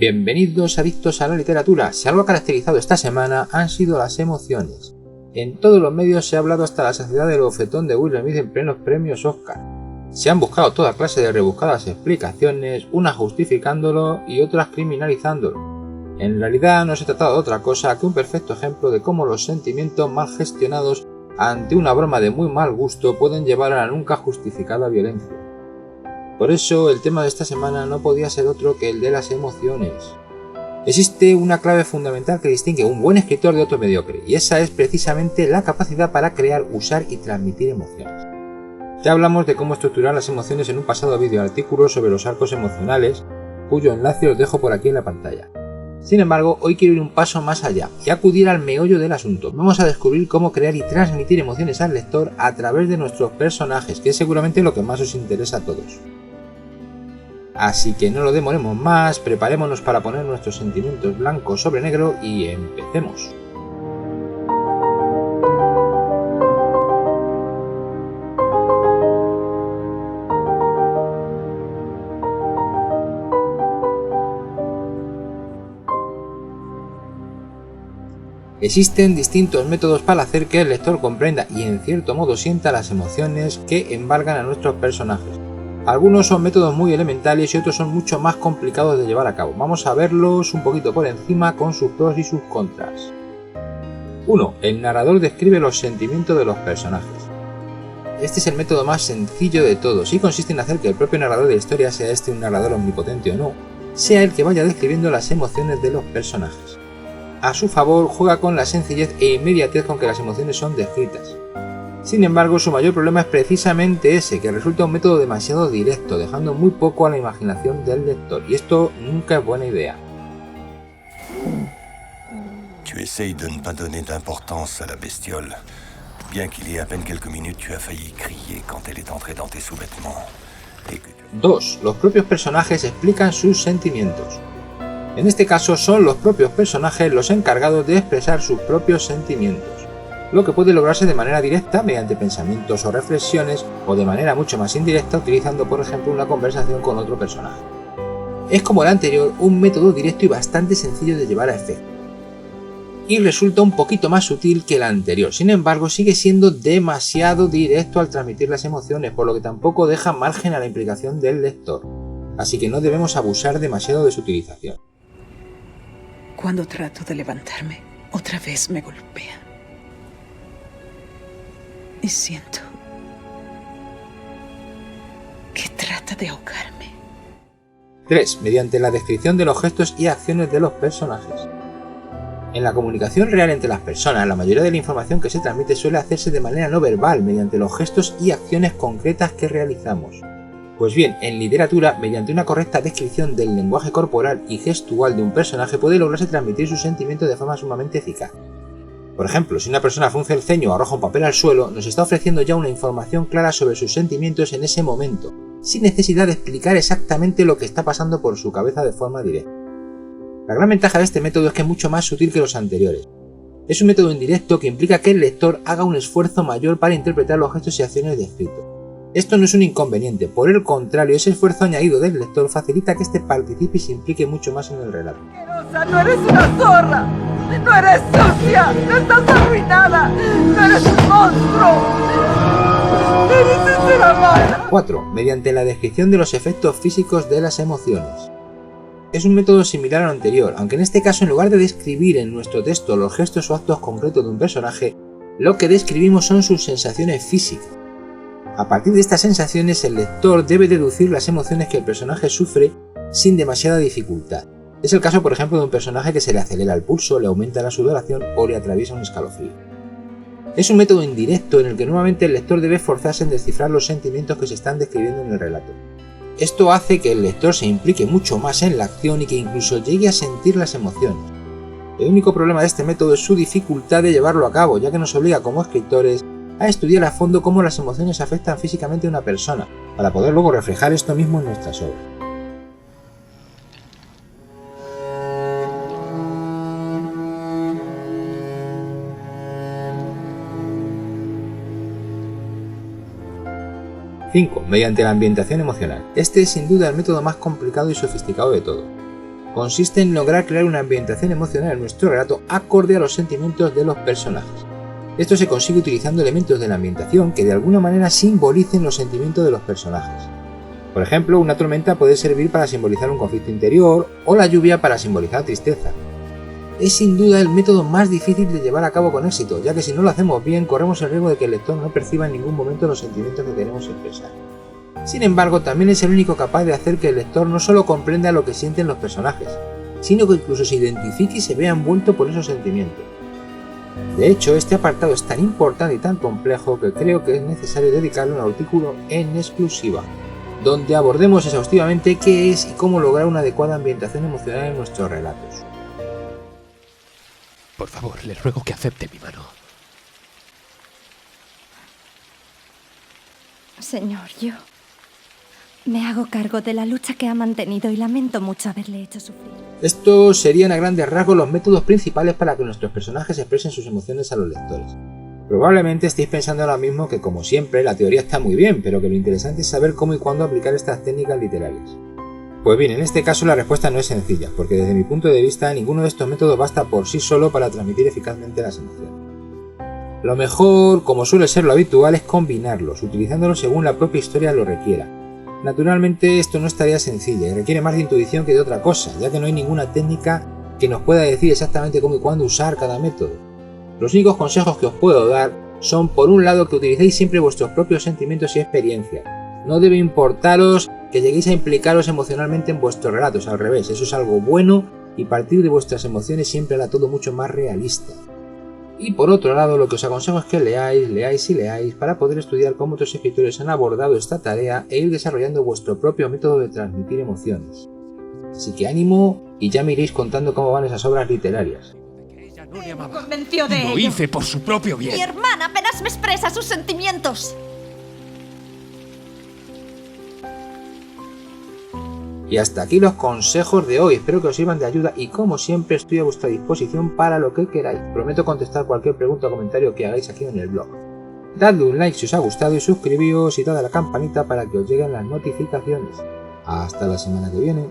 Bienvenidos adictos a la literatura. Si algo ha caracterizado esta semana han sido las emociones. En todos los medios se ha hablado hasta la saciedad del bofetón de Will Smith en plenos premios Oscar. Se han buscado toda clase de rebuscadas explicaciones, unas justificándolo y otras criminalizándolo. En realidad no se trataba de otra cosa que un perfecto ejemplo de cómo los sentimientos mal gestionados ante una broma de muy mal gusto pueden llevar a la nunca justificada violencia. Por eso el tema de esta semana no podía ser otro que el de las emociones. Existe una clave fundamental que distingue un buen escritor de otro mediocre, y esa es precisamente la capacidad para crear, usar y transmitir emociones. Ya hablamos de cómo estructurar las emociones en un pasado vídeo artículo sobre los arcos emocionales, cuyo enlace os dejo por aquí en la pantalla. Sin embargo, hoy quiero ir un paso más allá y acudir al meollo del asunto. Vamos a descubrir cómo crear y transmitir emociones al lector a través de nuestros personajes, que es seguramente lo que más os interesa a todos. Así que no lo demoremos más, preparémonos para poner nuestros sentimientos blancos sobre negro y empecemos. Existen distintos métodos para hacer que el lector comprenda y en cierto modo sienta las emociones que embargan a nuestros personajes. Algunos son métodos muy elementales y otros son mucho más complicados de llevar a cabo. Vamos a verlos un poquito por encima con sus pros y sus contras. 1. El narrador describe los sentimientos de los personajes. Este es el método más sencillo de todos y consiste en hacer que el propio narrador de la historia, sea este un narrador omnipotente o no, sea el que vaya describiendo las emociones de los personajes. A su favor, juega con la sencillez e inmediatez con que las emociones son descritas. Sin embargo, su mayor problema es precisamente ese, que resulta un método demasiado directo, dejando muy poco a la imaginación del lector, y esto nunca es buena idea. Tu essayes de ne pas donner d'importance à la bestiole. Bien qu'il y ait à peine quelques minutes, tu as failli crier quand elle est entrée dans tes sous-vêtements. 2. Los propios personajes explican sus sentimientos. En este caso son los propios personajes los encargados de expresar sus propios sentimientos, lo que puede lograrse de manera directa mediante pensamientos o reflexiones, o de manera mucho más indirecta utilizando por ejemplo una conversación con otro personaje. Es como el anterior, un método directo y bastante sencillo de llevar a efecto, y resulta un poquito más sutil que el anterior. Sin embargo, sigue siendo demasiado directo al transmitir las emociones, por lo que tampoco deja margen a la implicación del lector, así que no debemos abusar demasiado de su utilización. Cuando trato de levantarme, otra vez me golpea. Y siento que trata de ahogarme. 3. Mediante la descripción de los gestos y acciones de los personajes. En la comunicación real entre las personas, la mayoría de la información que se transmite suele hacerse de manera no verbal, mediante los gestos y acciones concretas que realizamos. Pues bien, en literatura, mediante una correcta descripción del lenguaje corporal y gestual de un personaje puede lograrse transmitir sus sentimientos de forma sumamente eficaz. Por ejemplo, si una persona frunce el ceño o arroja un papel al suelo, nos está ofreciendo ya una información clara sobre sus sentimientos en ese momento, sin necesidad de explicar exactamente lo que está pasando por su cabeza de forma directa. La gran ventaja de este método es que es mucho más sutil que los anteriores. Es un método indirecto que implica que el lector haga un esfuerzo mayor para interpretar los gestos y acciones descritos. Esto no es un inconveniente, por el contrario, ese esfuerzo añadido del lector facilita que éste participe y se implique mucho más en el relato. ¡No eres una zorra! ¡No eres sucia! ¡No estás arruinada! ¡No eres un monstruo! ¡Eres un ser amado! 4. Mediante la descripción de los efectos físicos de las emociones. Es un método similar al anterior, aunque en este caso en lugar de describir en nuestro texto los gestos o actos concretos de un personaje, lo que describimos son sus sensaciones físicas. A partir de estas sensaciones, el lector debe deducir las emociones que el personaje sufre sin demasiada dificultad. Es el caso, por ejemplo, de un personaje que se le acelera el pulso, le aumenta la sudoración o le atraviesa un escalofrío. Es un método indirecto en el que nuevamente el lector debe esforzarse en descifrar los sentimientos que se están describiendo en el relato. Esto hace que el lector se implique mucho más en la acción y que incluso llegue a sentir las emociones. El único problema de este método es su dificultad de llevarlo a cabo, ya que nos obliga como escritores a estudiar a fondo cómo las emociones afectan físicamente a una persona, para poder luego reflejar esto mismo en nuestras obras. ¡5! Mediante la ambientación emocional. Este es sin duda el método más complicado y sofisticado de todo. consiste en lograr crear una ambientación emocional en nuestro relato acorde a los sentimientos de los personajes. Esto se consigue utilizando elementos de la ambientación que de alguna manera simbolicen los sentimientos de los personajes. Por ejemplo, una tormenta puede servir para simbolizar un conflicto interior o la lluvia para simbolizar tristeza. Es sin duda el método más difícil de llevar a cabo con éxito, ya que si no lo hacemos bien corremos el riesgo de que el lector no perciba en ningún momento los sentimientos que queremos expresar. Sin embargo, también es el único capaz de hacer que el lector no solo comprenda lo que sienten los personajes, sino que incluso se identifique y se vea envuelto por esos sentimientos. De hecho, este apartado es tan importante y tan complejo que creo que es necesario dedicarle un artículo en exclusiva, donde abordemos exhaustivamente qué es y cómo lograr una adecuada ambientación emocional en nuestros relatos. Por favor, le ruego que acepte mi mano. Señor, yo me hago cargo de la lucha que ha mantenido y lamento mucho haberle hecho sufrir. Estos serían a grandes rasgos los métodos principales para que nuestros personajes expresen sus emociones a los lectores. Probablemente estéis pensando ahora mismo que, como siempre, la teoría está muy bien, pero que lo interesante es saber cómo y cuándo aplicar estas técnicas literarias. Pues bien, en este caso la respuesta no es sencilla, porque desde mi punto de vista ninguno de estos métodos basta por sí solo para transmitir eficazmente las emociones. Lo mejor, como suele ser lo habitual, es combinarlos, utilizándolos según la propia historia lo requiera. Naturalmente esto no es tarea sencilla y requiere más de intuición que de otra cosa, ya que no hay ninguna técnica que nos pueda decir exactamente cómo y cuándo usar cada método. Los únicos consejos que os puedo dar son, por un lado, que utilicéis siempre vuestros propios sentimientos y experiencias. No debe importaros que lleguéis a implicaros emocionalmente en vuestros relatos, al revés, eso es algo bueno y partir de vuestras emociones siempre hará todo mucho más realista. Y por otro lado, lo que os aconsejo es que leáis para poder estudiar cómo otros escritores han abordado esta tarea e ir desarrollando vuestro propio método de transmitir emociones. Así que ánimo y ya me iréis contando cómo van esas obras literarias. Ella no le amaba. Convenció de Lo ello. hice por su propio bien. Mi hermana apenas me expresa sus sentimientos. Y hasta aquí los consejos de hoy, espero que os sirvan de ayuda y como siempre estoy a vuestra disposición para lo que queráis. Prometo contestar cualquier pregunta o comentario que hagáis aquí en el blog. Dadle un like si os ha gustado y suscribíos y dad a la campanita para que os lleguen las notificaciones. Hasta la semana que viene.